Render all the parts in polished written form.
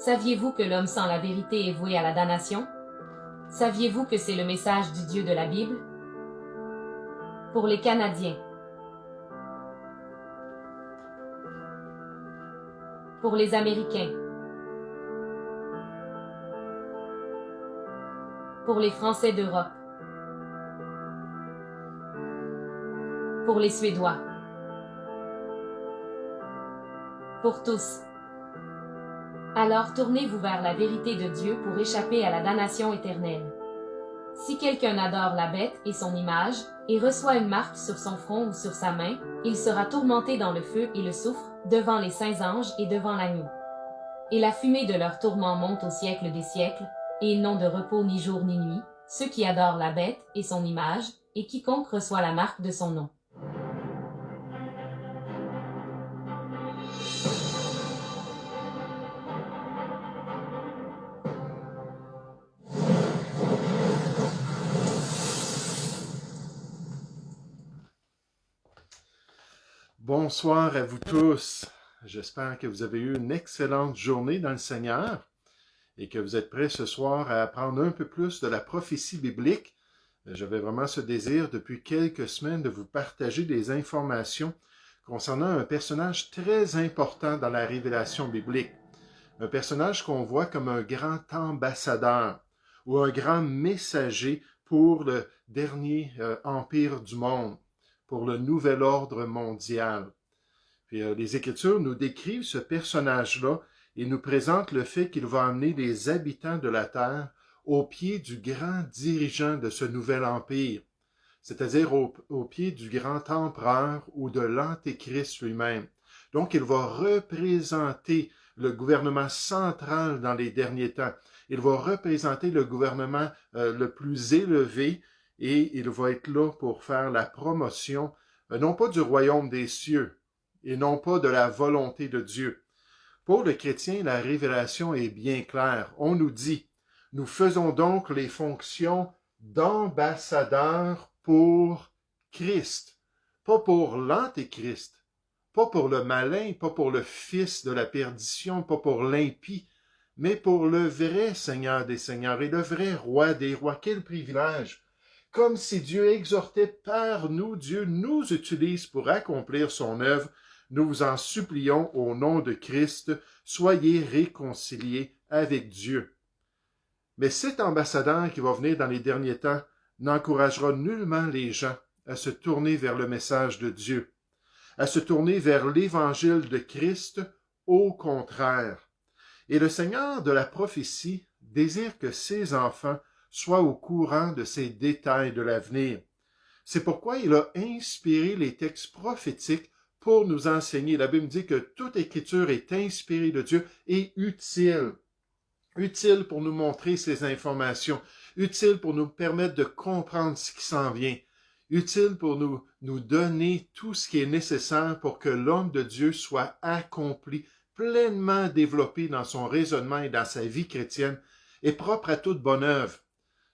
Saviez-vous que l'homme sans la vérité est voué à la damnation? Saviez-vous que c'est le message du Dieu de la Bible? Pour les Canadiens. Pour les Américains. Pour les Français d'Europe. Pour les Suédois. Pour tous. Alors tournez-vous vers la vérité de Dieu pour échapper à la damnation éternelle. Si quelqu'un adore la bête et son image, et reçoit une marque sur son front ou sur sa main, il sera tourmenté dans le feu et le soufre, devant les saints anges et devant l'agneau. Et la fumée de leur tourment monte au siècle des siècles, et ils n'ont de repos ni jour ni nuit, ceux qui adorent la bête et son image, et quiconque reçoit la marque de son nom. Bonsoir à vous tous. J'espère que vous avez eu une excellente journée dans le Seigneur et que vous êtes prêts ce soir à apprendre un peu plus de la prophétie biblique. J'avais vraiment ce désir depuis quelques semaines de vous partager des informations concernant un personnage très important dans la révélation biblique. Un personnage qu'on voit comme un grand ambassadeur ou un grand messager pour le dernier empire du monde, pour le nouvel ordre mondial. Puis, les Écritures nous décrivent ce personnage-là et nous présentent le fait qu'il va amener les habitants de la terre au pied du grand dirigeant de ce nouvel empire, c'est-à-dire au pied du grand empereur ou de l'Antéchrist lui-même. Donc, il va représenter le gouvernement central dans les derniers temps. Il va représenter le gouvernement le plus élevé et il va être là pour faire la promotion, non pas du royaume des cieux et non pas de la volonté de Dieu. Pour le chrétien, la révélation est bien claire. On nous dit, nous faisons donc les fonctions d'ambassadeurs pour Christ, pas pour l'Antéchrist, pas pour le malin, pas pour le fils de la perdition, pas pour l'impie, mais pour le vrai Seigneur des Seigneurs et le vrai Roi des Rois. Quel privilège! Comme si Dieu exhortait par nous, Dieu nous utilise pour accomplir son œuvre. Nous vous en supplions au nom de Christ, soyez réconciliés avec Dieu. Mais cet ambassadeur qui va venir dans les derniers temps n'encouragera nullement les gens à se tourner vers le message de Dieu, à se tourner vers l'évangile de Christ, au contraire. Et le Seigneur de la prophétie désire que ses enfants soient au courant de ces détails de l'avenir. C'est pourquoi il a inspiré les textes prophétiques pour nous enseigner. La Bible dit que toute écriture est inspirée de Dieu et utile. Utile pour nous montrer ces informations, utile pour nous permettre de comprendre ce qui s'en vient, utile pour nous donner tout ce qui est nécessaire pour que l'homme de Dieu soit accompli, pleinement développé dans son raisonnement et dans sa vie chrétienne, et propre à toute bonne œuvre.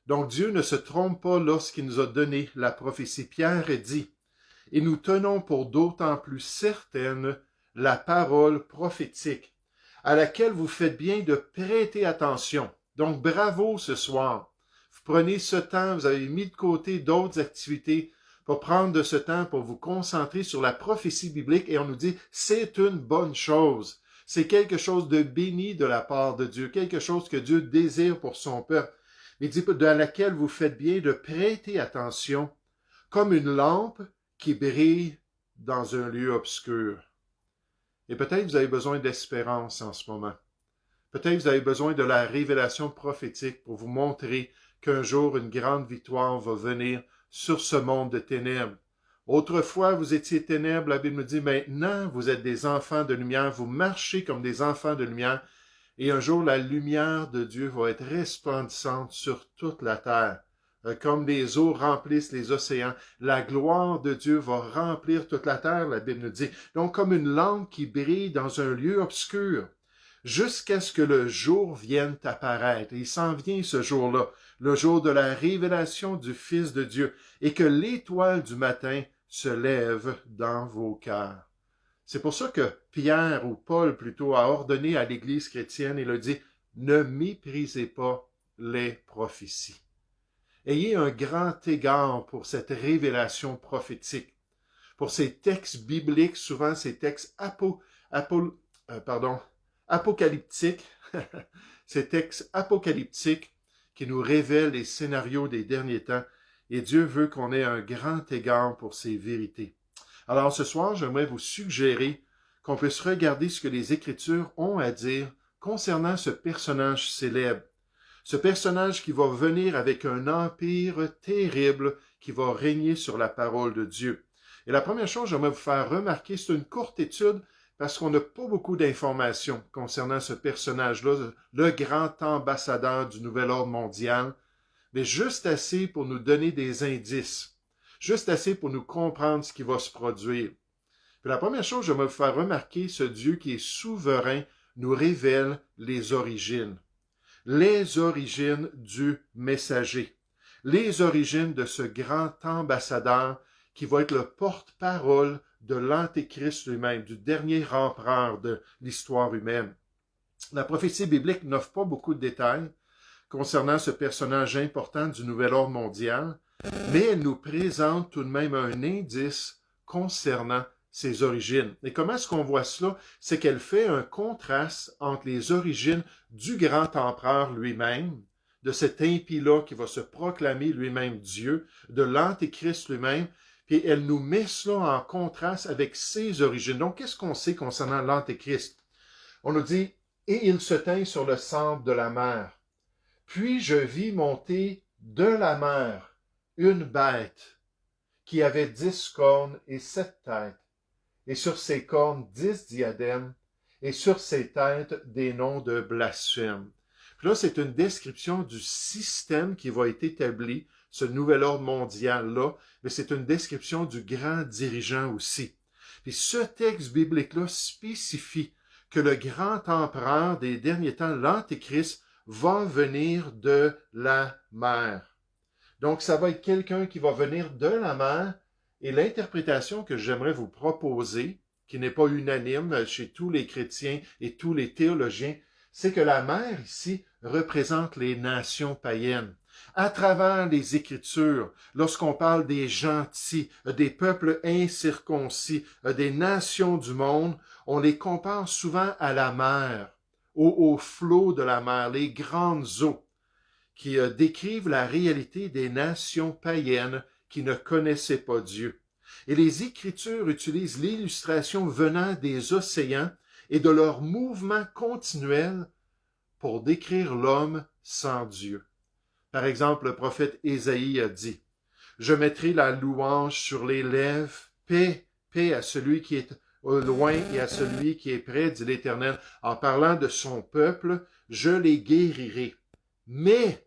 Donc Dieu ne se trompe pas lorsqu'il nous a donné la prophétie. Pierre dit, « Et nous tenons pour d'autant plus certaine la parole prophétique, à laquelle vous faites bien de prêter attention. » Donc bravo ce soir. Vous prenez ce temps, vous avez mis de côté d'autres activités pour prendre de ce temps pour vous concentrer sur la prophétie biblique et on nous dit, c'est une bonne chose. C'est quelque chose de béni de la part de Dieu, quelque chose que Dieu désire pour son peuple. Il dit de laquelle vous faites bien de prêter attention, comme une lampe qui brille dans un lieu obscur. Et peut-être vous avez besoin d'espérance en ce moment. Peut-être vous avez besoin de la révélation prophétique pour vous montrer qu'un jour une grande victoire va venir sur ce monde de ténèbres. Autrefois, vous étiez ténèbres, la Bible nous dit, maintenant, vous êtes des enfants de lumière, vous marchez comme des enfants de lumière, et un jour, la lumière de Dieu va être resplendissante sur toute la terre. Comme les eaux remplissent les océans, la gloire de Dieu va remplir toute la terre, la Bible nous dit. Donc, comme une lampe qui brille dans un lieu obscur, jusqu'à ce que le jour vienne apparaître. Et il s'en vient ce jour-là, le jour de la révélation du Fils de Dieu, et que l'étoile du matin se lève dans vos cœurs. C'est pour ça que Pierre, ou Paul plutôt, a ordonné à l'Église chrétienne, il a dit, ne méprisez pas les prophéties. Ayez un grand égard pour cette révélation prophétique, pour ces textes bibliques, souvent ces textes apocalyptiques, ces textes apocalyptiques qui nous révèlent les scénarios des derniers temps, et Dieu veut qu'on ait un grand égard pour ces vérités. Alors ce soir, j'aimerais vous suggérer qu'on puisse regarder ce que les Écritures ont à dire concernant ce personnage célèbre. Ce personnage qui va venir avec un empire terrible qui va régner sur la parole de Dieu. Et la première chose que j'aimerais vous faire remarquer, c'est une courte étude parce qu'on n'a pas beaucoup d'informations concernant ce personnage-là, le grand ambassadeur du nouvel ordre mondial, mais juste assez pour nous donner des indices, juste assez pour nous comprendre ce qui va se produire. Puis la première chose que j'aimerais vous faire remarquer, ce Dieu qui est souverain nous révèle les origines du messager, les origines de ce grand ambassadeur qui va être le porte-parole de l'Antéchrist lui-même, du dernier empereur de l'histoire humaine. La prophétie biblique n'offre pas beaucoup de détails concernant ce personnage important du nouvel ordre mondial, mais elle nous présente tout de même un indice concernant ses origines. Et comment est-ce qu'on voit cela? C'est qu'elle fait un contraste entre les origines du grand empereur lui-même, de cet impie-là qui va se proclamer lui-même Dieu, de l'Antéchrist lui-même, puis elle nous met cela en contraste avec ses origines. Donc, qu'est-ce qu'on sait concernant l'Antéchrist? On nous dit, « Et il se tint sur le centre de la mer. Puis je vis monter de la mer une bête qui avait 10 cornes et 7 têtes, et sur ses cornes 10 diadèmes, et sur ses têtes des noms de blasphème. » Puis là, c'est une description du système qui va être établi, ce nouvel ordre mondial-là, mais c'est une description du grand dirigeant aussi. Puis ce texte biblique-là spécifie que le grand empereur des derniers temps, l'Antéchrist, va venir de la mer. Donc, ça va être quelqu'un qui va venir de la mer, et l'interprétation que j'aimerais vous proposer, qui n'est pas unanime chez tous les chrétiens et tous les théologiens, c'est que la mer ici représente les nations païennes. À travers les Écritures, lorsqu'on parle des gentils, des peuples incirconcis, des nations du monde, on les compare souvent à la mer, aux flots de la mer, les grandes eaux, qui décrivent la réalité des nations païennes qui ne connaissaient pas Dieu. Et les Écritures utilisent l'illustration venant des océans et de leur mouvement continuel pour décrire l'homme sans Dieu. Par exemple, le prophète Ésaïe a dit, « Je mettrai la louange sur les lèvres, paix, paix à celui qui est au loin et à celui qui est près, dit l'Éternel. En parlant de son peuple, je les guérirai. Mais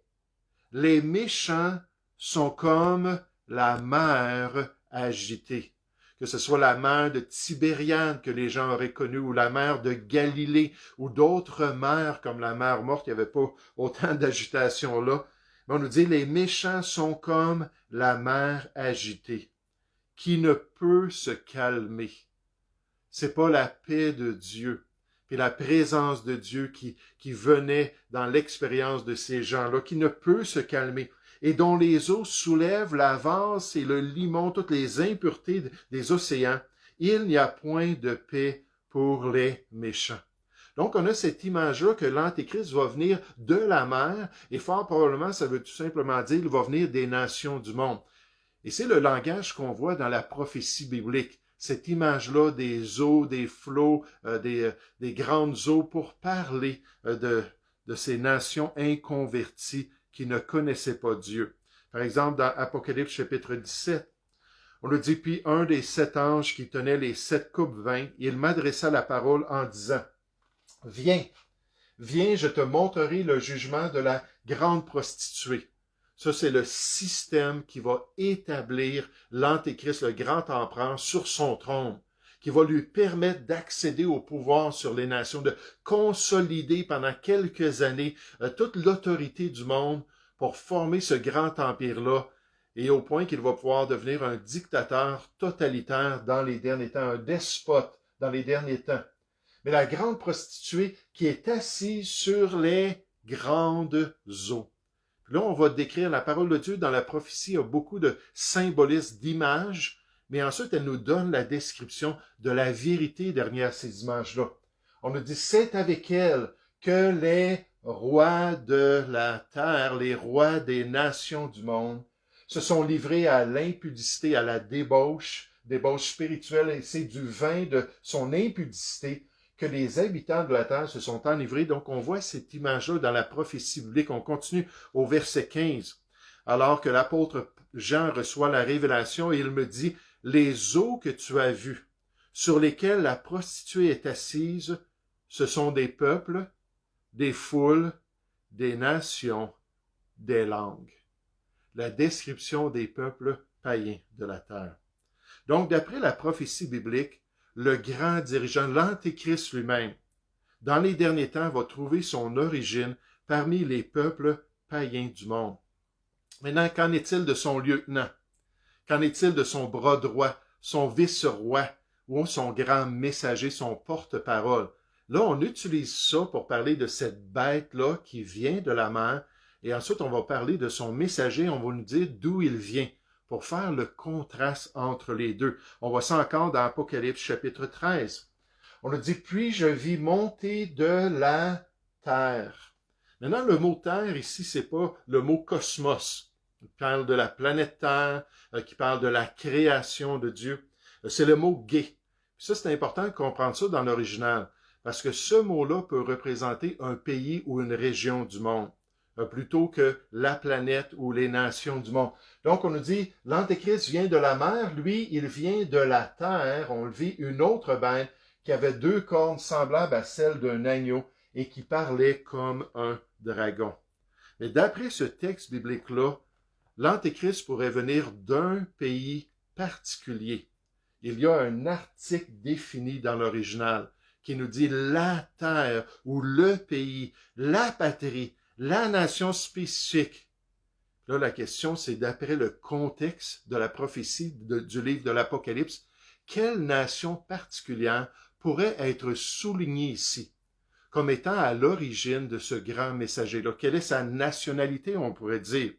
les méchants sont comme la mer agitée. » Que ce soit la mer de Tibériade que les gens auraient connue, ou la mer de Galilée, ou d'autres mers comme la mer Morte, il n'y avait pas autant d'agitation là. Mais on nous dit, les méchants sont comme la mer agitée, qui ne peut se calmer. C'est pas la paix de Dieu, puis la présence de Dieu qui venait dans l'expérience de ces gens-là, qui ne peut se calmer, et dont les eaux soulèvent la vase et le limon, toutes les impuretés des océans. Il n'y a point de paix pour les méchants. Donc, on a cette image-là que l'Antéchrist va venir de la mer, et fort probablement, ça veut tout simplement dire qu'il va venir des nations du monde. Et c'est le langage qu'on voit dans la prophétie biblique. Cette image-là des eaux, des flots, des grandes eaux pour parler de ces nations inconverties qui ne connaissaient pas Dieu. Par exemple, dans Apocalypse chapitre 17, on nous dit, « Puis un des 7 anges qui tenait les 7 coupes vin, il m'adressa la parole en disant, « Viens, viens, je te montrerai le jugement de la grande prostituée. » Ça, c'est le système qui va établir l'Antéchrist, le grand empereur, sur son trône, qui va lui permettre d'accéder au pouvoir sur les nations, de consolider pendant quelques années toute l'autorité du monde pour former ce grand empire-là, et au point qu'il va pouvoir devenir un dictateur totalitaire dans les derniers temps, un despote dans les derniers temps. Mais la grande prostituée qui est assise sur les grandes eaux. Puis là, on va décrire la parole de Dieu dans la prophétie, il y a beaucoup de symbolismes, d'images, mais ensuite, elle nous donne la description de la vérité derrière ces images-là. On nous dit, c'est avec elle que les rois de la terre, les rois des nations du monde, se sont livrés à l'impudicité, à la débauche spirituelle, et c'est du vin de son impudicité que les habitants de la terre se sont enivrés. Donc, on voit cette image-là dans la prophétie biblique. On continue au verset 15. Alors que l'apôtre Jean reçoit la révélation, et il me dit, « Les eaux que tu as vues, sur lesquelles la prostituée est assise, ce sont des peuples, des foules, des nations, des langues. » La description des peuples païens de la terre. Donc, d'après la prophétie biblique, le grand dirigeant, l'Antéchrist lui-même, dans les derniers temps, va trouver son origine parmi les peuples païens du monde. Maintenant, qu'en est-il de son lieutenant? Qu'en est-il de son bras droit, son vice-roi, ou son grand messager, son porte-parole? Là, on utilise ça pour parler de cette bête-là qui vient de la mer, et ensuite, on va parler de son messager, on va nous dire d'où il vient, pour faire le contraste entre les deux. On voit ça encore dans Apocalypse chapitre 13. On nous dit, puis je vis monter de la terre. Maintenant, le mot terre ici, c'est pas le mot cosmos. Il parle de la planète Terre, qui parle de la création de Dieu. C'est le mot gay. Ça, c'est important de comprendre ça dans l'original, parce que ce mot-là peut représenter un pays ou une région du monde, plutôt que la planète ou les nations du monde. Donc, on nous dit, l'Antéchrist vient de la mer, lui, il vient de la terre. On le vit une autre bête qui avait 2 cornes semblables à celles d'un agneau et qui parlait comme un dragon. Mais d'après ce texte biblique-là, l'Antéchrist pourrait venir d'un pays particulier. Il y a un article défini dans l'original qui nous dit la terre ou le pays, la patrie, la nation spécifique. Là, la question, c'est d'après le contexte de la prophétie du livre de l'Apocalypse, quelle nation particulière pourrait être soulignée ici comme étant à l'origine de ce grand messager-là? Quelle est sa nationalité, on pourrait dire?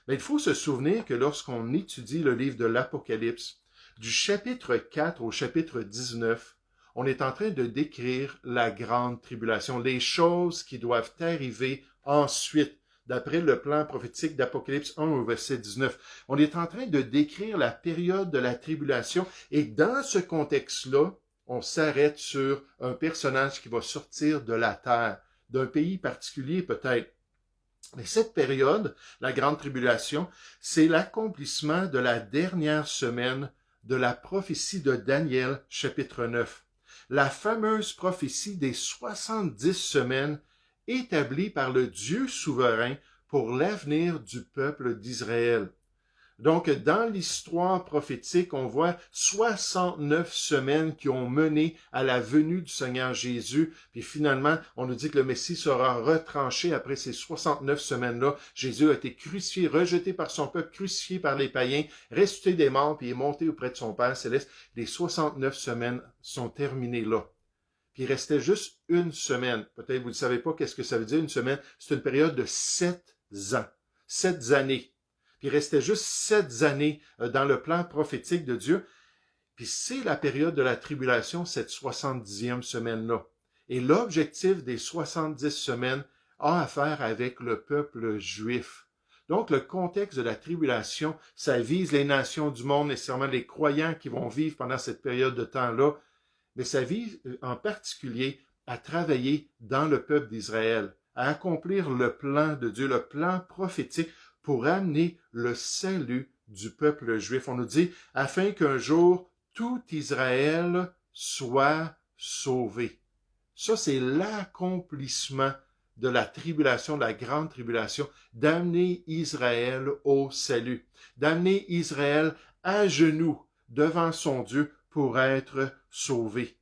Mais il faut se souvenir que lorsqu'on étudie le livre de l'Apocalypse, du chapitre 4 au chapitre 19, on est en train de décrire la grande tribulation, les choses qui doivent arriver ensuite, d'après le plan prophétique d'Apocalypse 1 au verset 19. On est en train de décrire la période de la tribulation, et dans ce contexte-là, on s'arrête sur un personnage qui va sortir de la terre, d'un pays particulier peut-être. Mais cette période, la grande tribulation, c'est l'accomplissement de la dernière semaine de la prophétie de Daniel, chapitre 9. La fameuse prophétie des 70 semaines établie par le Dieu souverain pour l'avenir du peuple d'Israël. Donc, dans l'histoire prophétique, on voit 69 semaines qui ont mené à la venue du Seigneur Jésus. Puis finalement, on nous dit que le Messie sera retranché après ces 69 semaines-là. Jésus a été crucifié, rejeté par son peuple, crucifié par les païens, ressuscité des morts, puis est monté auprès de son Père céleste. Les 69 semaines sont terminées là. Puis il restait juste une semaine. Peut-être vous ne savez pas qu'est-ce que ça veut dire une semaine. C'est une période de 7 ans. 7 années. Puis il restait juste 7 années dans le plan prophétique de Dieu. Puis c'est la période de la tribulation, cette 70e semaine-là. Et l'objectif des 70 semaines a à faire avec le peuple juif. Donc le contexte de la tribulation, ça vise les nations du monde, nécessairement les croyants qui vont vivre pendant cette période de temps-là, mais ça vise en particulier à travailler dans le peuple d'Israël, à accomplir le plan de Dieu, le plan prophétique, pour amener le salut du peuple juif. On nous dit, afin qu'un jour, tout Israël soit sauvé. Ça, c'est l'accomplissement de la tribulation, de la grande tribulation, d'amener Israël au salut, d'amener Israël à genoux devant son Dieu pour être sauvé.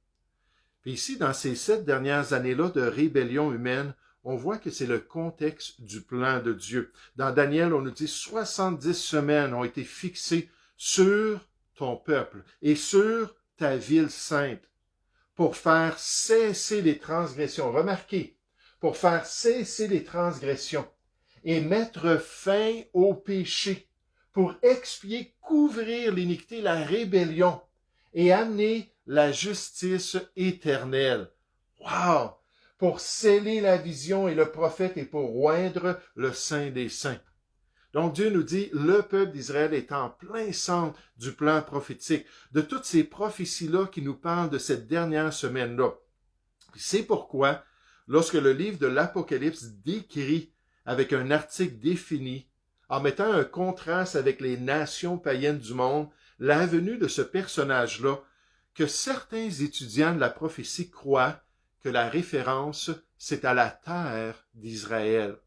Puis ici, dans ces 7 dernières années-là de rébellion humaine, on voit que c'est le contexte du plan de Dieu. Dans Daniel, on nous dit 70 semaines ont été fixées sur ton peuple et sur ta ville sainte. pour faire cesser les transgressions. Remarquez, pour faire cesser les transgressions et mettre fin au péché, pour expier, couvrir l'iniquité, la rébellion et amener la justice éternelle. Wow! Pour sceller la vision et le prophète et pour oindre le Saint des Saints. Donc Dieu nous dit, le peuple d'Israël est en plein centre du plan prophétique, de toutes ces prophéties-là qui nous parlent de cette dernière semaine-là. C'est pourquoi, lorsque le livre de l'Apocalypse décrit avec un article défini, en mettant un contraste avec les nations païennes du monde, la venue de ce personnage-là, que certains étudiants de la prophétie croient que la référence, c'est à la terre d'Israël.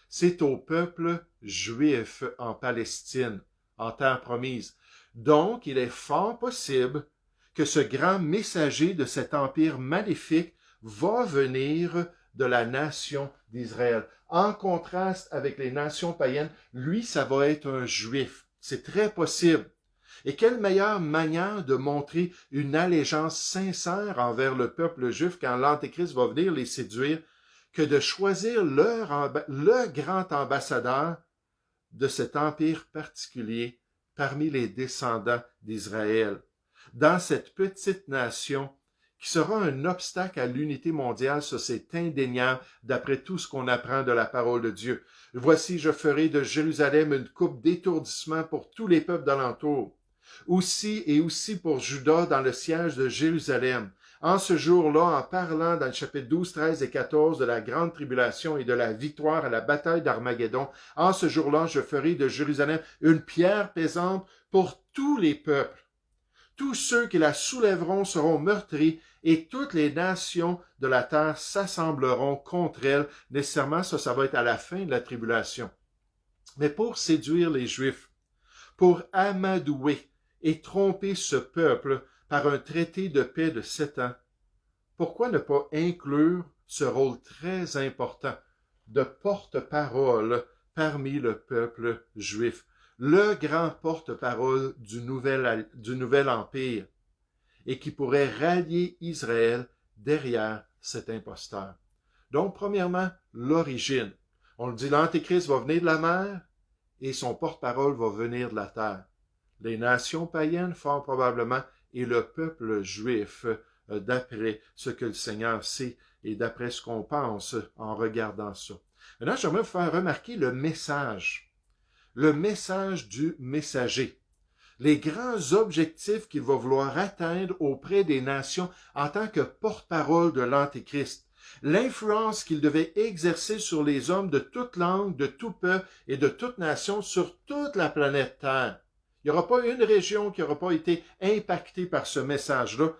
C'est au peuple juif en Palestine, en terre promise. Donc, il est fort possible que ce grand messager de cet empire maléfique va venir de la nation d'Israël. En contraste avec les nations païennes, lui, ça va être un juif. C'est très possible. Et quelle meilleure manière de montrer une allégeance sincère envers le peuple juif quand l'Antéchrist va venir les séduire que de choisir le grand ambassadeur de cet empire particulier parmi les descendants d'Israël, dans cette petite nation qui sera un obstacle à l'unité mondiale, ça c'est indéniable d'après tout ce qu'on apprend de la parole de Dieu. Voici, je ferai de Jérusalem une coupe d'étourdissement pour tous les peuples d'alentour. Aussi pour Juda dans le siège de Jérusalem. En ce jour-là, en parlant dans le chapitre 12, 13 et 14 de la grande tribulation et de la victoire à la bataille d'Armageddon, en ce jour-là, je ferai de Jérusalem une pierre pesante pour tous les peuples. Tous ceux qui la soulèveront seront meurtris et toutes les nations de la terre s'assembleront contre elle. Nécessairement, ça va être à la fin de la tribulation. Mais pour séduire les Juifs, pour amadouer et tromper ce peuple par un traité de paix de 7 ans, pourquoi ne pas inclure ce rôle très important de porte-parole parmi le peuple juif, le grand porte-parole du nouvel empire, et qui pourrait rallier Israël derrière cet imposteur. Donc, premièrement, l'origine. On le dit, l'Antéchrist va venir de la mer et son porte-parole va venir de la terre. Les nations païennes, fort probablement, et le peuple juif, d'après ce que le Seigneur sait et d'après ce qu'on pense en regardant ça. Maintenant, j'aimerais vous faire remarquer le message du messager, les grands objectifs qu'il va vouloir atteindre auprès des nations en tant que porte-parole de l'Antéchrist, l'influence qu'il devait exercer sur les hommes de toute langue, de tout peuple et de toute nation sur toute la planète Terre. Il n'y aura pas une région qui n'aura pas été impactée par ce message-là.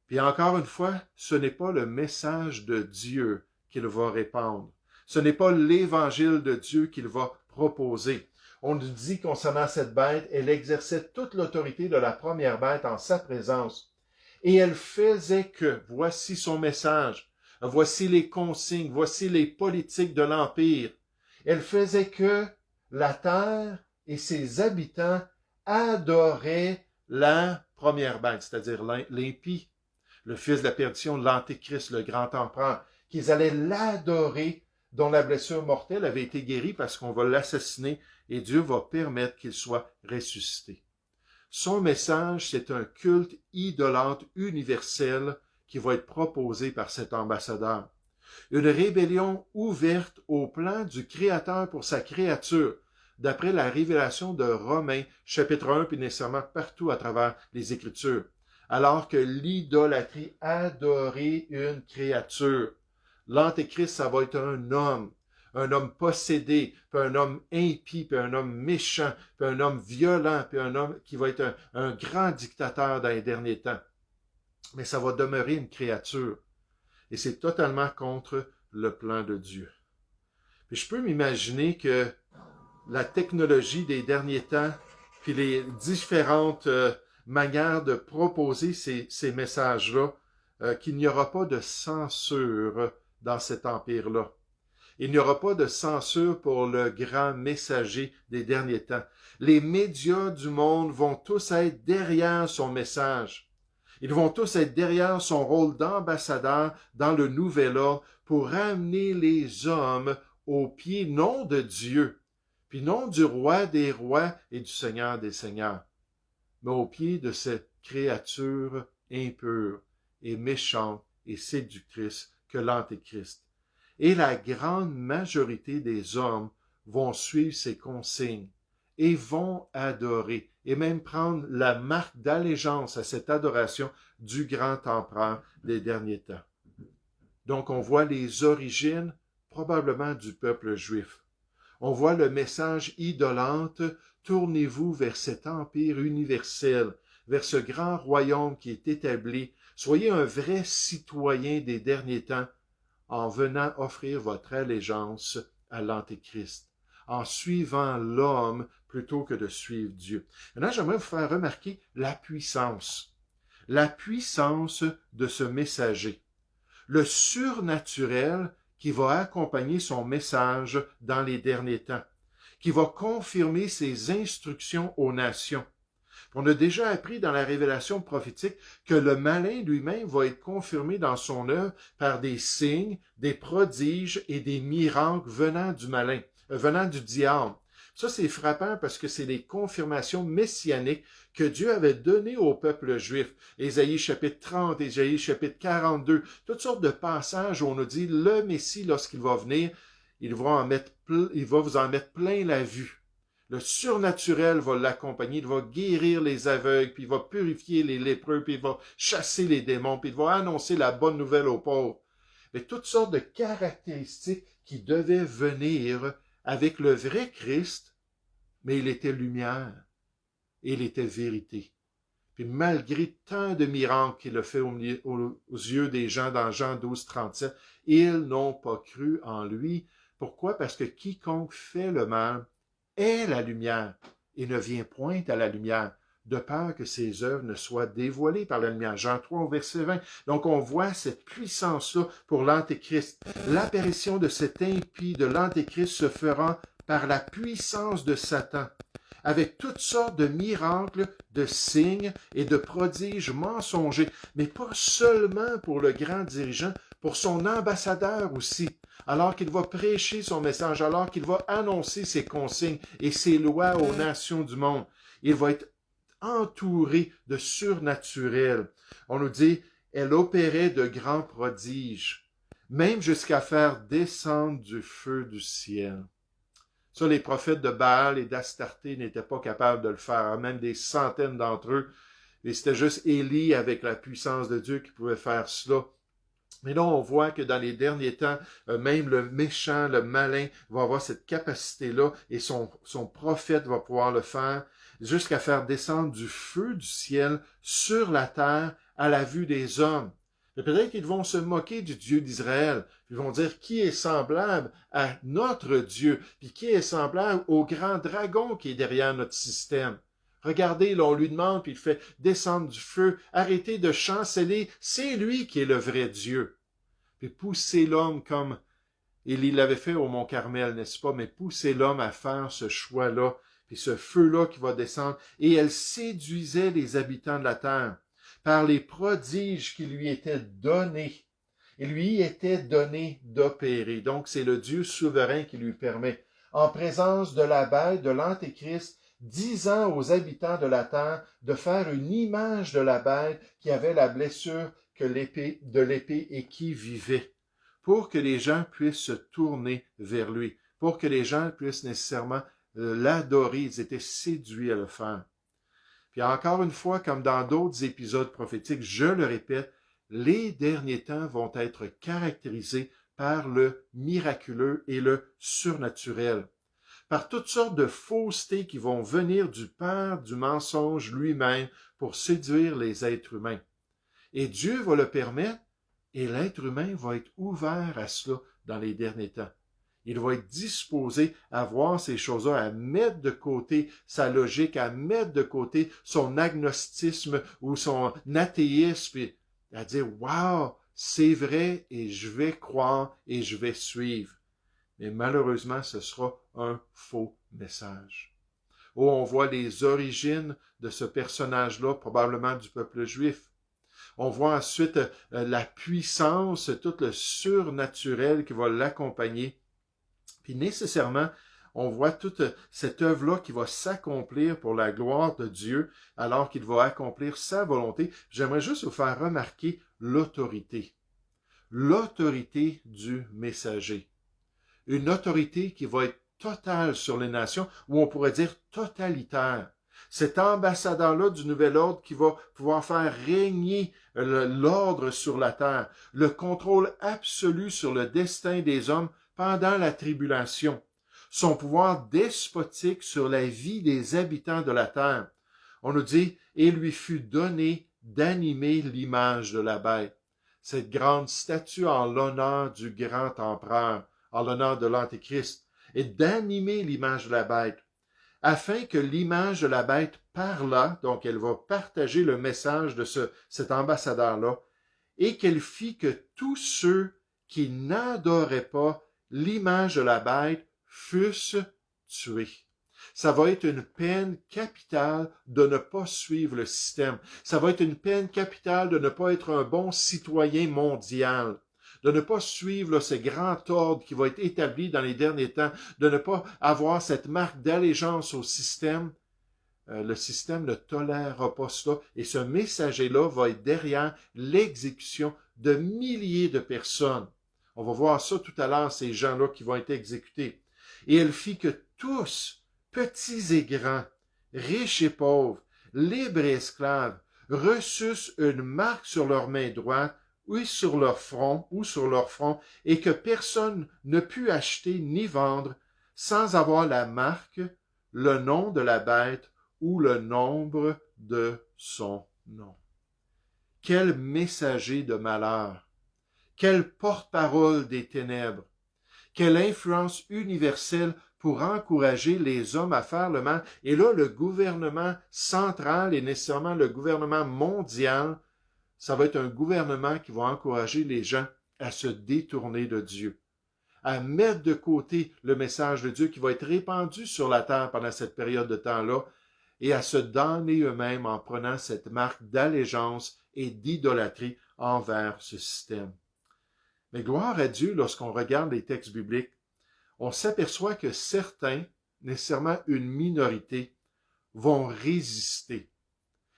Puis encore une fois, ce n'est pas le message de Dieu qu'il va répandre. Ce n'est pas l'évangile de Dieu qu'il va proposer. On nous dit concernant cette bête, elle exerçait toute l'autorité de la première bête en sa présence. Et elle faisait que, voici son message, voici les consignes, voici les politiques de l'Empire. Elle faisait que la terre et ses habitants adoraient la première bête, c'est-à-dire l'impie, le fils de la perdition, l'Antéchrist, le grand empereur, qu'ils allaient l'adorer, dont la blessure mortelle avait été guérie parce qu'on va l'assassiner et Dieu va permettre qu'il soit ressuscité. Son message, c'est un culte idolâtre universel qui va être proposé par cet ambassadeur. Une rébellion ouverte au plan du Créateur pour sa créature, d'après la révélation de Romains, chapitre 1, puis nécessairement partout à travers les Écritures. Alors que l'idolâtrie adorait une créature. L'Antéchrist, ça va être un homme possédé, puis un homme impie, puis un homme méchant, puis un homme violent, puis un homme qui va être un grand dictateur dans les derniers temps. Mais ça va demeurer une créature. Et c'est totalement contre le plan de Dieu. Puis je peux m'imaginer que la technologie des derniers temps, puis les différentes manières de proposer ces messages-là, qu'il n'y aura pas de censure dans cet empire-là. Il n'y aura pas de censure pour le grand messager des derniers temps. Les médias du monde vont tous être derrière son message. Ils vont tous être derrière son rôle d'ambassadeur dans le nouvel ordre pour ramener les hommes aux pieds non de Dieu, puis non du roi des rois et du seigneur des seigneurs, mais aux pieds de cette créature impure et méchante et séductrice que l'Antéchrist. Et la grande majorité des hommes vont suivre ses consignes et vont adorer et même prendre la marque d'allégeance à cette adoration du grand empereur des derniers temps. Donc on voit les origines probablement du peuple juif. On voit le message idolâtre, tournez-vous vers cet empire universel, vers ce grand royaume qui est établi. Soyez un vrai citoyen des derniers temps en venant offrir votre allégeance à l'Antéchrist, en suivant l'homme plutôt que de suivre Dieu. Maintenant, j'aimerais vous faire remarquer la puissance de ce messager, le surnaturel qui va accompagner son message dans les derniers temps, qui va confirmer ses instructions aux nations. On a déjà appris dans la révélation prophétique que le malin lui-même va être confirmé dans son œuvre par des signes, des prodiges et des miracles venant du malin, venant du diable. Ça, c'est frappant parce que c'est les confirmations messianiques que Dieu avait données au peuple juif. Ésaïe chapitre 30, Ésaïe chapitre 42, toutes sortes de passages où on nous dit le Messie, lorsqu'il va venir, il va vous en mettre plein la vue. Le surnaturel va l'accompagner, il va guérir les aveugles, puis il va purifier les lépreux, puis il va chasser les démons, puis il va annoncer la bonne nouvelle aux pauvres. Mais toutes sortes de caractéristiques qui devaient venir avec le vrai Christ, mais il était lumière, et il était vérité. Puis malgré tant de miracles qu'il a fait aux yeux des gens dans Jean 12, 37, ils n'ont pas cru en lui. Pourquoi? Parce que quiconque fait le mal est la lumière et ne vient point à la lumière, de peur que ses œuvres ne soient dévoilées par la lumière. Jean 3, verset 20. Donc on voit cette puissance-là pour l'Antéchrist. L'apparition de cet impie de l'Antéchrist se fera par la puissance de Satan, avec toutes sortes de miracles, de signes et de prodiges mensongers, mais pas seulement pour le grand dirigeant, pour son ambassadeur aussi, alors qu'il va prêcher son message, alors qu'il va annoncer ses consignes et ses lois aux nations du monde. Il va être entouré de surnaturel. On nous dit, elle opérait de grands prodiges, même jusqu'à faire descendre du feu du ciel. Ça, les prophètes de Baal et d'Astarté n'étaient pas capables de le faire, même des centaines d'entre eux. Et c'était juste Élie, avec la puissance de Dieu, qui pouvait faire cela. Mais là, on voit que dans les derniers temps, même le méchant, le malin, va avoir cette capacité-là, et son prophète va pouvoir le faire, jusqu'à faire descendre du feu du ciel sur la terre à la vue des hommes. Et peut-être qu'ils vont se moquer du Dieu d'Israël. Ils vont dire qui est semblable à notre Dieu, puis qui est semblable au grand dragon qui est derrière notre système. Regardez, là, on lui demande, puis il fait descendre du feu, arrêtez de chanceler, c'est lui qui est le vrai Dieu. Puis poussez l'homme comme il l'avait fait au Mont Carmel, n'est-ce pas? Mais poussez l'homme à faire ce choix-là, puis ce feu-là qui va descendre. Et elle séduisait les habitants de la terre par les prodiges qui lui étaient donnés. Il lui était donné d'opérer. Donc, c'est le Dieu souverain qui lui permet, en présence de la bête, de l'Antéchrist, disant aux habitants de la terre de faire une image de la bête qui avait la blessure de l'épée et qui vivait, pour que les gens puissent se tourner vers lui, pour que les gens puissent nécessairement l'adorer. Ils étaient séduits à le faire. Puis encore une fois, comme dans d'autres épisodes prophétiques, je le répète, les derniers temps vont être caractérisés par le miraculeux et le surnaturel, par toutes sortes de faussetés qui vont venir du père du mensonge lui-même pour séduire les êtres humains. Et Dieu va le permettre, et l'être humain va être ouvert à cela dans les derniers temps. Il va être disposé à voir ces choses-là, à mettre de côté sa logique, à mettre de côté son agnosticisme ou son athéisme, et à dire « Wow, c'est vrai et je vais croire et je vais suivre. » Mais malheureusement, ce sera un faux message. Oh, on voit les origines de ce personnage-là, probablement du peuple juif. On voit ensuite la puissance, tout le surnaturel qui va l'accompagner. Puis nécessairement, on voit toute cette œuvre-là qui va s'accomplir pour la gloire de Dieu, alors qu'il va accomplir sa volonté. J'aimerais juste vous faire remarquer l'autorité. L'autorité du messager. Une autorité qui va être totale sur les nations, ou on pourrait dire totalitaire. Cet ambassadeur-là du nouvel ordre qui va pouvoir faire régner l'ordre sur la terre, le contrôle absolu sur le destin des hommes pendant la tribulation, son pouvoir despotique sur la vie des habitants de la terre. On nous dit, et lui fut donné d'animer l'image de la bête. Cette grande statue en l'honneur du grand empereur, en l'honneur de l'Antéchrist, et d'animer l'image de la bête, afin que l'image de la bête parlât, donc elle va partager le message de cet ambassadeur-là, et qu'elle fit que tous ceux qui n'adoraient pas l'image de la bête fussent tués. Ça va être une peine capitale de ne pas suivre le système. Ça va être une peine capitale de ne pas être un bon citoyen mondial, de ne pas suivre ce grand ordre qui va être établi dans les derniers temps, de ne pas avoir cette marque d'allégeance au système. Le système ne tolérera pas cela et ce messager-là va être derrière l'exécution de milliers de personnes. On va voir ça tout à l'heure, ces gens-là qui vont être exécutés. Et elle fit que tous, petits et grands, riches et pauvres, libres et esclaves, reçussent une marque sur leur main droite ou sur leur front, et que personne ne put acheter ni vendre sans avoir la marque, le nom de la bête ou le nombre de son nom. Quel messager de malheur! Quel porte-parole des ténèbres! Quelle influence universelle pour encourager les hommes à faire le mal. Et là, le gouvernement central et nécessairement le gouvernement mondial, ça va être un gouvernement qui va encourager les gens à se détourner de Dieu, à mettre de côté le message de Dieu qui va être répandu sur la terre pendant cette période de temps-là et à se damner eux-mêmes en prenant cette marque d'allégeance et d'idolâtrie envers ce système. Mais gloire à Dieu, lorsqu'on regarde les textes bibliques, on s'aperçoit que certains, nécessairement une minorité, vont résister.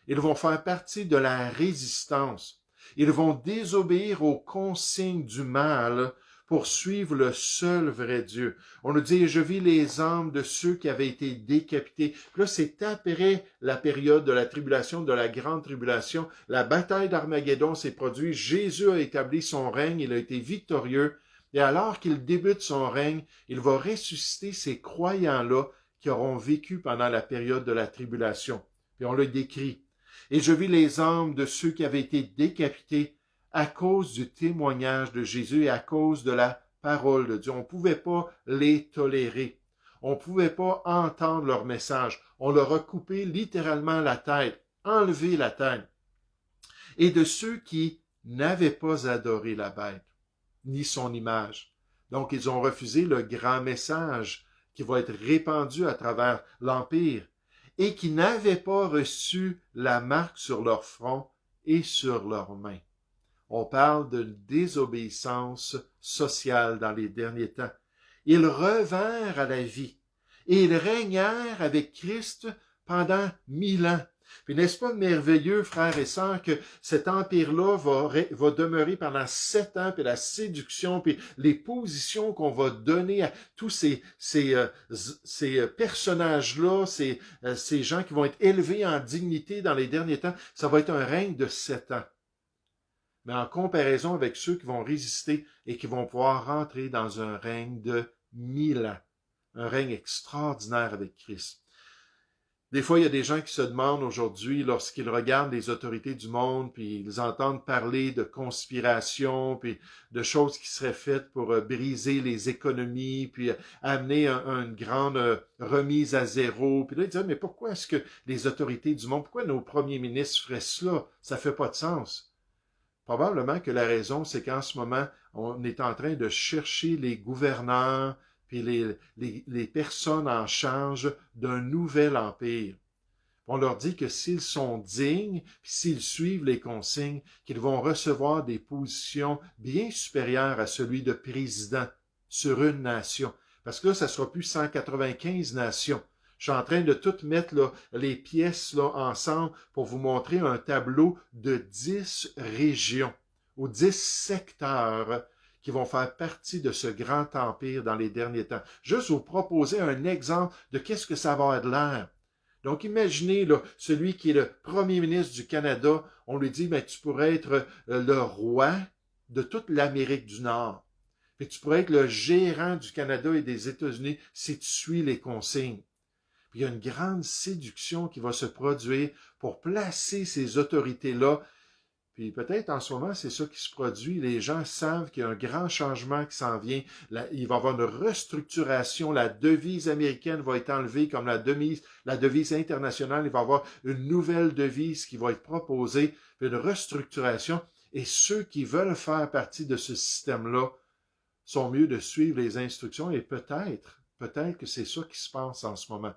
Ils vont faire partie de la résistance. Ils vont désobéir aux consignes du mal pour suivre le seul vrai Dieu. On nous dit, je vis les âmes de ceux qui avaient été décapités. Puis là, c'est après la période de la tribulation, de la grande tribulation. La bataille d'Armageddon s'est produite. Jésus a établi son règne. Il a été victorieux. Et alors qu'il débute son règne, il va ressusciter ces croyants-là qui auront vécu pendant la période de la tribulation. Puis on le décrit. Et je vis les âmes de ceux qui avaient été décapités à cause du témoignage de Jésus et à cause de la parole de Dieu. On ne pouvait pas les tolérer. On ne pouvait pas entendre leur message. On leur a coupé littéralement la tête, enlevé la tête. Et de ceux qui n'avaient pas adoré la bête, ni son image. Donc, ils ont refusé le grand message qui va être répandu à travers l'Empire et qui n'avaient pas reçu la marque sur leur front et sur leurs mains. On parle de désobéissance sociale dans les derniers temps. Ils revinrent à la vie et ils régnèrent avec Christ pendant 1000 ans. Puis n'est-ce pas merveilleux, frères et sœurs, que cet empire-là va demeurer pendant 7 ans, puis la séduction, puis les positions qu'on va donner à tous ces personnages-là, ces gens qui vont être élevés en dignité dans les derniers temps, ça va être un règne de 7 ans. Mais en comparaison avec ceux qui vont résister et qui vont pouvoir rentrer dans un règne de 1000 ans, un règne extraordinaire avec Christ. Des fois, il y a des gens qui se demandent aujourd'hui, lorsqu'ils regardent les autorités du monde, puis ils entendent parler de conspiration, puis de choses qui seraient faites pour briser les économies, puis amener une grande remise à zéro. Puis là, ils disent, mais pourquoi est-ce que les autorités du monde, pourquoi nos premiers ministres feraient cela? Ça fait pas de sens. Probablement que la raison, c'est qu'en ce moment, on est en train de chercher les gouverneurs, puis les personnes en charge d'un nouvel empire. On leur dit que s'ils sont dignes, puis s'ils suivent les consignes, qu'ils vont recevoir des positions bien supérieures à celui de président sur une nation. Parce que là, ça ne sera plus 195 nations. Je suis en train de tout mettre là, les pièces là, ensemble pour vous montrer un tableau de 10 régions ou 10 secteurs qui vont faire partie de ce grand empire dans les derniers temps. Juste vous proposer un exemple de qu'est-ce que ça va avoir de l'air. Donc, imaginez là, celui qui est le premier ministre du Canada, on lui dit, tu pourrais être le roi de toute l'Amérique du Nord. Puis tu pourrais être le gérant du Canada et des États-Unis si tu suis les consignes. Puis il y a une grande séduction qui va se produire pour placer ces autorités-là. Puis peut-être en ce moment, c'est ça qui se produit. Les gens savent qu'il y a un grand changement qui s'en vient. Il va y avoir une restructuration. La devise américaine va être enlevée comme la devise internationale. Il va y avoir une nouvelle devise qui va être proposée, puis une restructuration. Et ceux qui veulent faire partie de ce système-là sont mieux de suivre les instructions. Et peut-être que c'est ça qui se passe en ce moment.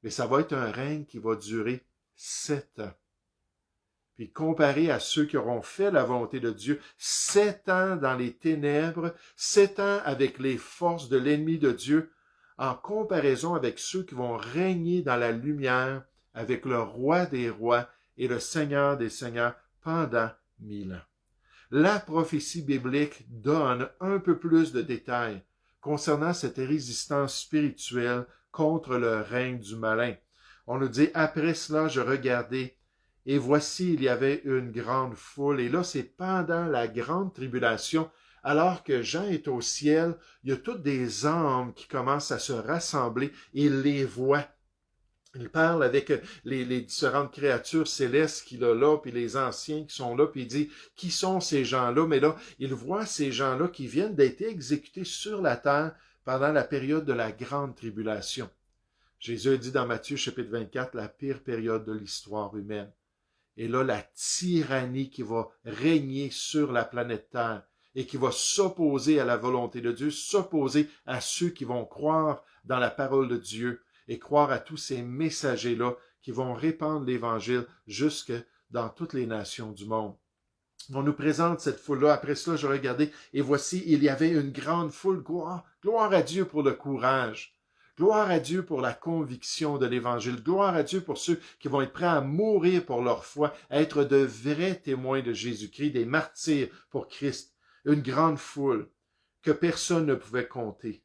Mais ça va être un règne qui va durer 7 ans. Puis comparé à ceux qui auront fait la volonté de Dieu, 7 ans dans les ténèbres, 7 ans avec les forces de l'ennemi de Dieu, en comparaison avec ceux qui vont régner dans la lumière avec le roi des rois et le Seigneur des seigneurs pendant 1000 ans. La prophétie biblique donne un peu plus de détails concernant cette résistance spirituelle contre le règne du malin. On nous dit, après cela, je regardais, et voici, il y avait une grande foule. Et là, c'est pendant la grande tribulation, alors que Jean est au ciel, il y a toutes des âmes qui commencent à se rassembler, et il les voit. Il parle avec les différentes créatures célestes qu'il a là, puis les anciens qui sont là, puis il dit, qui sont ces gens-là? Mais là, il voit ces gens-là qui viennent d'être exécutés sur la terre pendant la période de la grande tribulation. Jésus a dit dans Matthieu chapitre 24, la pire période de l'histoire humaine. Et là, la tyrannie qui va régner sur la planète Terre et qui va s'opposer à la volonté de Dieu, s'opposer à ceux qui vont croire dans la parole de Dieu et croire à tous ces messagers-là qui vont répandre l'Évangile jusque dans toutes les nations du monde. On nous présente cette foule-là. Après cela, je regardais, et voici, il y avait une grande foule. Gloire à Dieu pour le courage. Gloire à Dieu pour la conviction de l'Évangile. Gloire à Dieu pour ceux qui vont être prêts à mourir pour leur foi, à être de vrais témoins de Jésus-Christ, des martyrs pour Christ. Une grande foule que personne ne pouvait compter,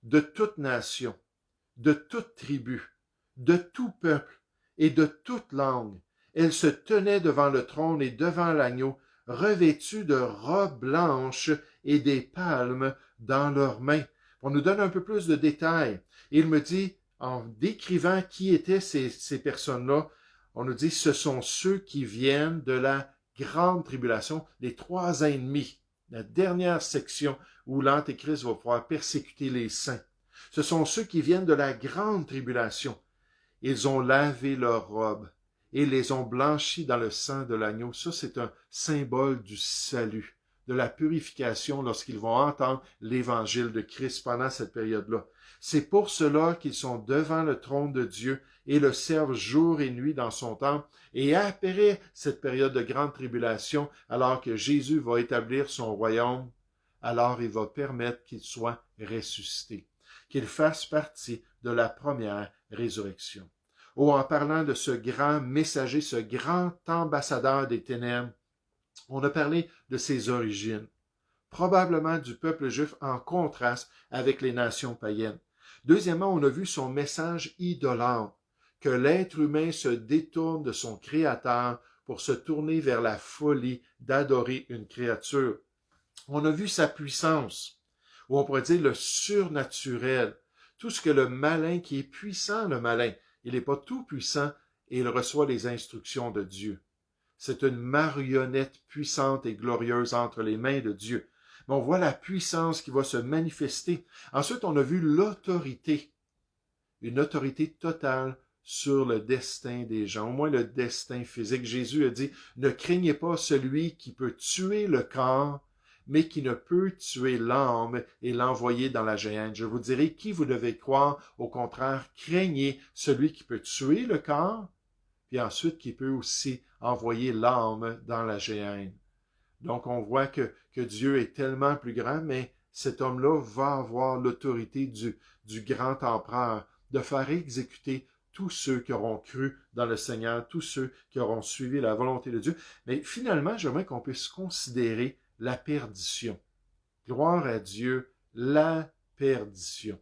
de toute nation, de toute tribu, de tout peuple et de toute langue. Elle se tenait devant le trône et devant l'agneau, revêtus de robes blanches et des palmes dans leurs mains. On nous donne un peu plus de détails. Et il me dit, en décrivant qui étaient ces personnes-là, on nous dit, ce sont ceux qui viennent de la grande tribulation, les 3 ans et demi, la dernière section où l'Antéchrist va pouvoir persécuter les saints. Ce sont ceux qui viennent de la grande tribulation. Ils ont lavé leurs robes et les ont blanchis dans le sang de l'agneau. Ça, c'est un symbole du salut, de la purification lorsqu'ils vont entendre l'évangile de Christ pendant cette période-là. C'est pour cela qu'ils sont devant le trône de Dieu et le servent jour et nuit dans son temple. Et après cette période de grande tribulation, alors que Jésus va établir son royaume, alors il va permettre qu'il soit ressuscité, qu'il fasse partie de la première résurrection. Oh, en parlant de ce grand messager, ce grand ambassadeur des ténèbres, on a parlé de ses origines, probablement du peuple juif en contraste avec les nations païennes. Deuxièmement, on a vu son message idolâtre, que l'être humain se détourne de son Créateur pour se tourner vers la folie d'adorer une créature. On a vu sa puissance, ou on pourrait dire le surnaturel, tout ce que le malin, qui est puissant, le malin, il n'est pas tout puissant et il reçoit les instructions de Dieu. C'est une marionnette puissante et glorieuse entre les mains de Dieu. Mais on voit la puissance qui va se manifester. Ensuite, on a vu l'autorité, une autorité totale sur le destin des gens, au moins le destin physique. Jésus a dit, ne craignez pas celui qui peut tuer le corps, mais qui ne peut tuer l'âme et l'envoyer dans la géhenne. Je vous dirai qui vous devez croire. Au contraire, craignez celui qui peut tuer le corps, puis ensuite qui peut aussi envoyer l'âme dans la géhenne. Donc on voit que Dieu est tellement plus grand, mais cet homme-là va avoir l'autorité du grand empereur de faire exécuter tous ceux qui auront cru dans le Seigneur, tous ceux qui auront suivi la volonté de Dieu. Mais finalement, j'aimerais qu'on puisse considérer la perdition. Gloire à Dieu, la perdition.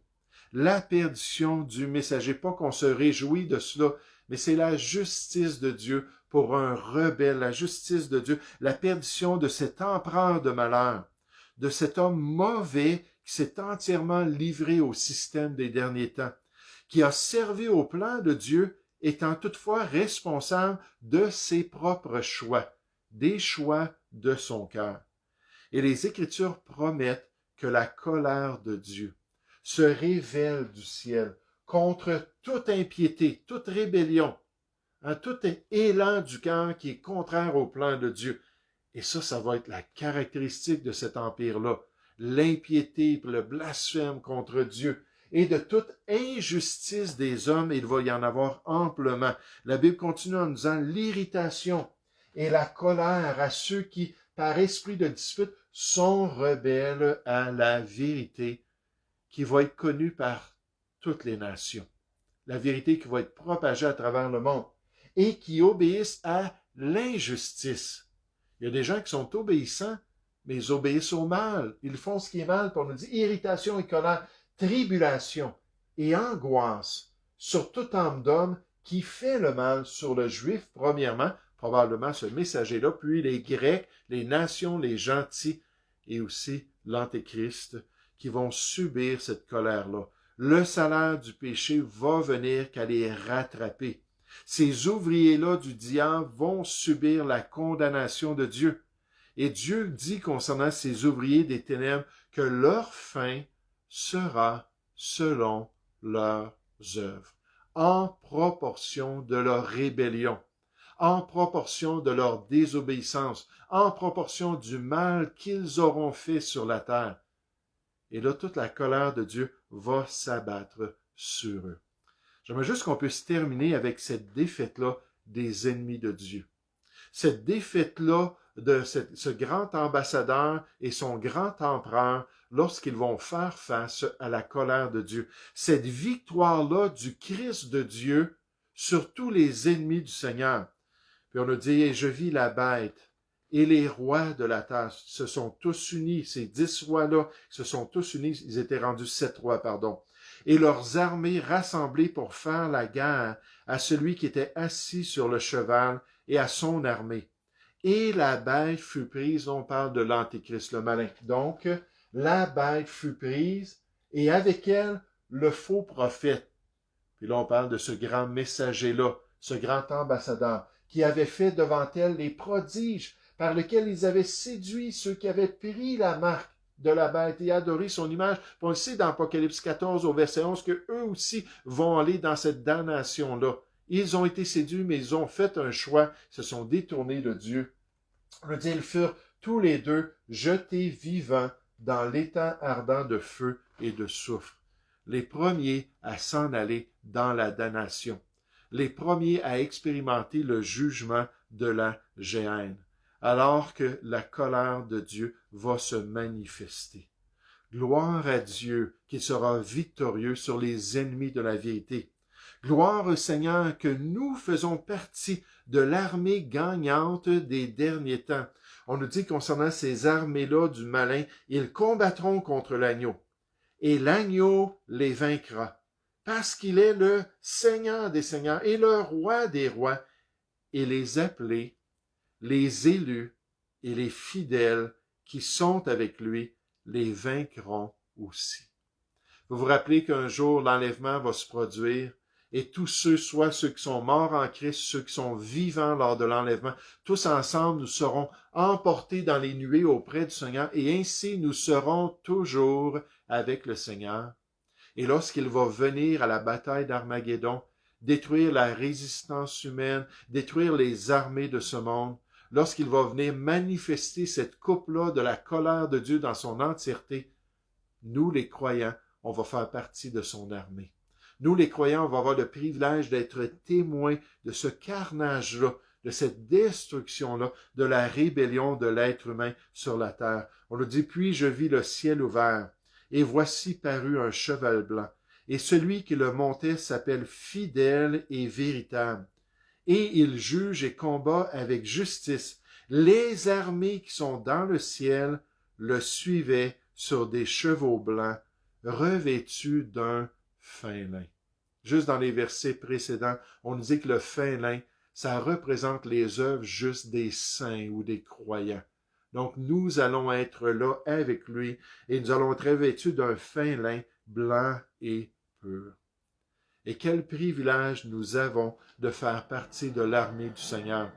La perdition du messager, pas qu'on se réjouit de cela, mais c'est la justice de Dieu pour un rebelle, la justice de Dieu, la perdition de cet empereur de malheur, de cet homme mauvais qui s'est entièrement livré au système des derniers temps, qui a servi au plan de Dieu, étant toutefois responsable de ses propres choix, des choix de son cœur. Et les Écritures promettent que la colère de Dieu se révèle du ciel contre toute impiété, toute rébellion, tout élan du cœur qui est contraire au plan de Dieu. Et ça va être la caractéristique de cet empire-là, l'impiété, le blasphème contre Dieu. Et de toute injustice des hommes, il va y en avoir amplement. La Bible continue en nous disant l'irritation et la colère à ceux qui, par esprit de dispute, sont rebelles à la vérité qui va être connue par toutes les nations. La vérité qui va être propagée à travers le monde et qui obéissent à l'injustice. Il y a des gens qui sont obéissants, mais ils obéissent au mal. Ils font ce qui est mal, pour nous dire irritation et colère, tribulation et angoisse sur toute âme d'homme qui fait le mal sur le juif, premièrement, probablement ce messager-là, puis les Grecs, les nations, les gentils, et aussi l'Antéchrist, qui vont subir cette colère-là. Le salaire du péché va venir qu'à les rattraper. Ces ouvriers-là du diable vont subir la condamnation de Dieu. Et Dieu dit concernant ces ouvriers des ténèbres que leur fin sera selon leurs œuvres, en proportion de leur rébellion, en proportion de leur désobéissance, en proportion du mal qu'ils auront fait sur la terre. Et là, toute la colère de Dieu va s'abattre sur eux. J'aimerais juste qu'on puisse terminer avec cette défaite-là des ennemis de Dieu. Cette défaite-là de ce grand ambassadeur et son grand empereur lorsqu'ils vont faire face à la colère de Dieu. Cette victoire-là du Christ de Dieu sur tous les ennemis du Seigneur. Puis on a dit, et je vis la bête et les rois de la terre se sont tous unis, ces 10 rois-là se sont tous unis, ils étaient rendus 7 rois, pardon, et leurs armées rassemblées pour faire la guerre à celui qui était assis sur le cheval et à son armée. Et la bête fut prise, on parle de l'Antéchrist, le malin. Donc, la bête fut prise, et avec elle, le faux prophète. Puis là, on parle de ce grand messager-là, ce grand ambassadeur, qui avait fait devant elle les prodiges par lesquels ils avaient séduit ceux qui avaient pris la marque de la bête et adoré son image. Puis on le sait dans Apocalypse 14 au verset 11 qu'eux aussi vont aller dans cette damnation-là. Ils ont été séduits, mais ils ont fait un choix, se sont détournés de Dieu. On dit, ils furent tous les deux jetés vivants dans l'étang ardent de feu et de soufre. Les premiers à s'en aller dans la damnation. Les premiers à expérimenter le jugement de la géhenne, alors que la colère de Dieu va se manifester. Gloire à Dieu qui sera victorieux sur les ennemis de la vérité. Gloire au Seigneur que nous faisons partie de l'armée gagnante des derniers temps. On nous dit concernant ces armées-là du malin, ils combattront contre l'agneau. Et l'agneau les vaincra, parce qu'il est le Seigneur des seigneurs et le roi des rois. Et les appelés, les élus et les fidèles qui sont avec lui les vaincront aussi. Vous vous rappelez qu'un jour l'enlèvement va se produire et tous ceux, soit ceux qui sont morts en Christ, ceux qui sont vivants lors de l'enlèvement, tous ensemble nous serons emportés dans les nuées auprès du Seigneur et ainsi nous serons toujours avec le Seigneur. Et lorsqu'il va venir à la bataille d'Armageddon, détruire la résistance humaine, détruire les armées de ce monde, lorsqu'il va venir manifester cette coupe-là de la colère de Dieu dans son entièreté, nous les croyants, on va faire partie de son armée. Nous, les croyants, on va avoir le privilège d'être témoins de ce carnage-là, de cette destruction-là, de la rébellion de l'être humain sur la terre. On nous dit, puis je vis le ciel ouvert, et voici parut un cheval blanc, et celui qui le montait s'appelle fidèle et véritable. Et il juge et combat avec justice. Les armées qui sont dans le ciel le suivaient sur des chevaux blancs, revêtus d'un fin lin. Juste dans les versets précédents, on nous dit que le fin lin, ça représente les œuvres juste des saints ou des croyants. Donc nous allons être là avec lui et nous allons être revêtus d'un fin lin blanc et pur. Et quel privilège nous avons de faire partie de l'armée du Seigneur.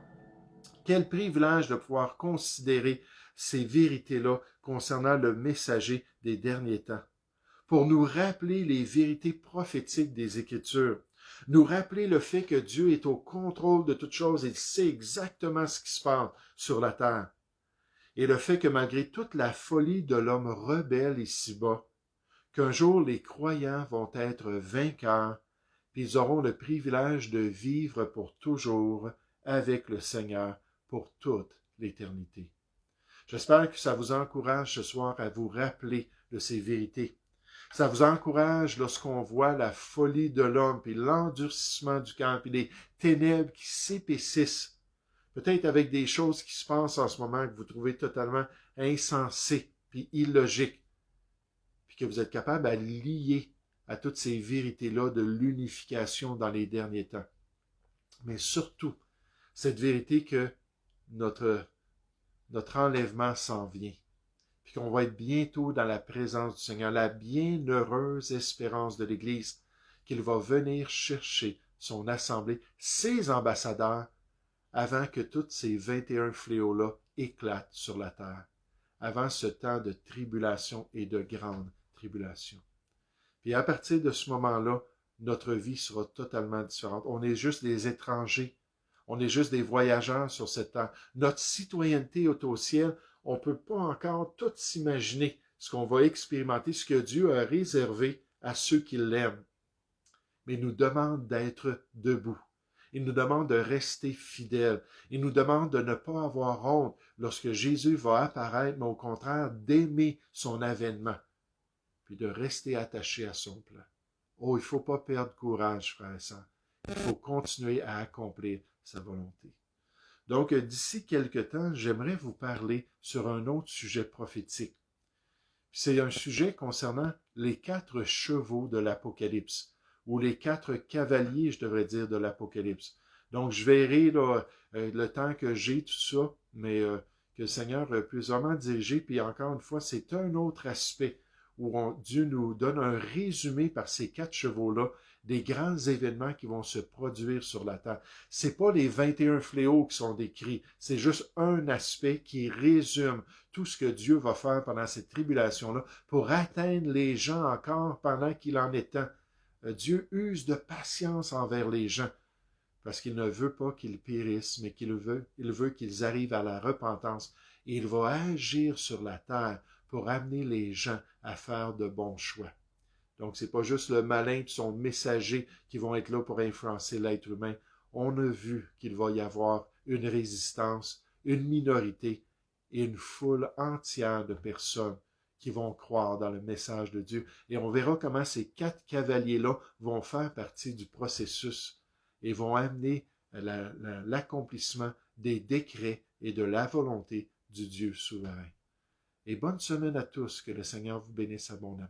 Quel privilège de pouvoir considérer ces vérités-là concernant le messager des derniers temps, pour nous rappeler les vérités prophétiques des Écritures, nous rappeler le fait que Dieu est au contrôle de toutes choses et il sait exactement ce qui se passe sur la terre, et le fait que malgré toute la folie de l'homme rebelle ici-bas, qu'un jour les croyants vont être vainqueurs, puis ils auront le privilège de vivre pour toujours avec le Seigneur pour toute l'éternité. J'espère que ça vous encourage ce soir à vous rappeler de ces vérités. Ça vous encourage lorsqu'on voit la folie de l'homme, puis l'endurcissement du cœur, puis les ténèbres qui s'épaississent. Peut-être avec des choses qui se passent en ce moment que vous trouvez totalement insensées, puis illogiques, puis que vous êtes capable à lier à toutes ces vérités-là de l'unification dans les derniers temps. Mais surtout, cette vérité que notre enlèvement s'en vient, puis qu'on va être bientôt dans la présence du Seigneur, la bienheureuse espérance de l'Église, qu'il va venir chercher son assemblée, ses ambassadeurs, avant que tous ces 21 fléaux-là éclatent sur la terre, avant ce temps de tribulation et de grande tribulation. Puis à partir de ce moment-là, notre vie sera totalement différente. On est juste des étrangers. On est juste des voyageurs sur cette terre. Notre citoyenneté est au ciel. On ne peut pas encore tout s'imaginer ce qu'on va expérimenter, ce que Dieu a réservé à ceux qui l'aiment. Mais il nous demande d'être debout. Il nous demande de rester fidèles. Il nous demande de ne pas avoir honte lorsque Jésus va apparaître, mais au contraire d'aimer son avènement, puis de rester attaché à son plan. Oh, il ne faut pas perdre courage, frères et sœurs. Il faut continuer à accomplir sa volonté. Donc, d'ici quelque temps, j'aimerais vous parler sur un autre sujet prophétique. C'est un sujet concernant les 4 chevaux de l'Apocalypse, ou les 4 cavaliers, je devrais dire, de l'Apocalypse. Donc, je verrai là, le temps que j'ai, tout ça, mais que le Seigneur puisse vraiment diriger. Puis encore une fois, c'est un autre aspect où Dieu nous donne un résumé par ces 4 chevaux-là des grands événements qui vont se produire sur la terre. C'est pas les 21 fléaux qui sont décrits, c'est juste un aspect qui résume tout ce que Dieu va faire pendant cette tribulation-là pour atteindre les gens encore pendant qu'il en est temps. Dieu use de patience envers les gens parce qu'il ne veut pas qu'ils périssent, mais il veut qu'ils arrivent à la repentance et il va agir sur la terre pour amener les gens à faire de bons choix. Donc, c'est pas juste le malin et son messager qui vont être là pour influencer l'être humain. On a vu qu'il va y avoir une résistance, une minorité et une foule entière de personnes qui vont croire dans le message de Dieu. Et on verra comment ces 4 cavaliers-là vont faire partie du processus et vont amener l'accomplissement des décrets et de la volonté du Dieu souverain. Et bonne semaine à tous, que le Seigneur vous bénisse abondamment.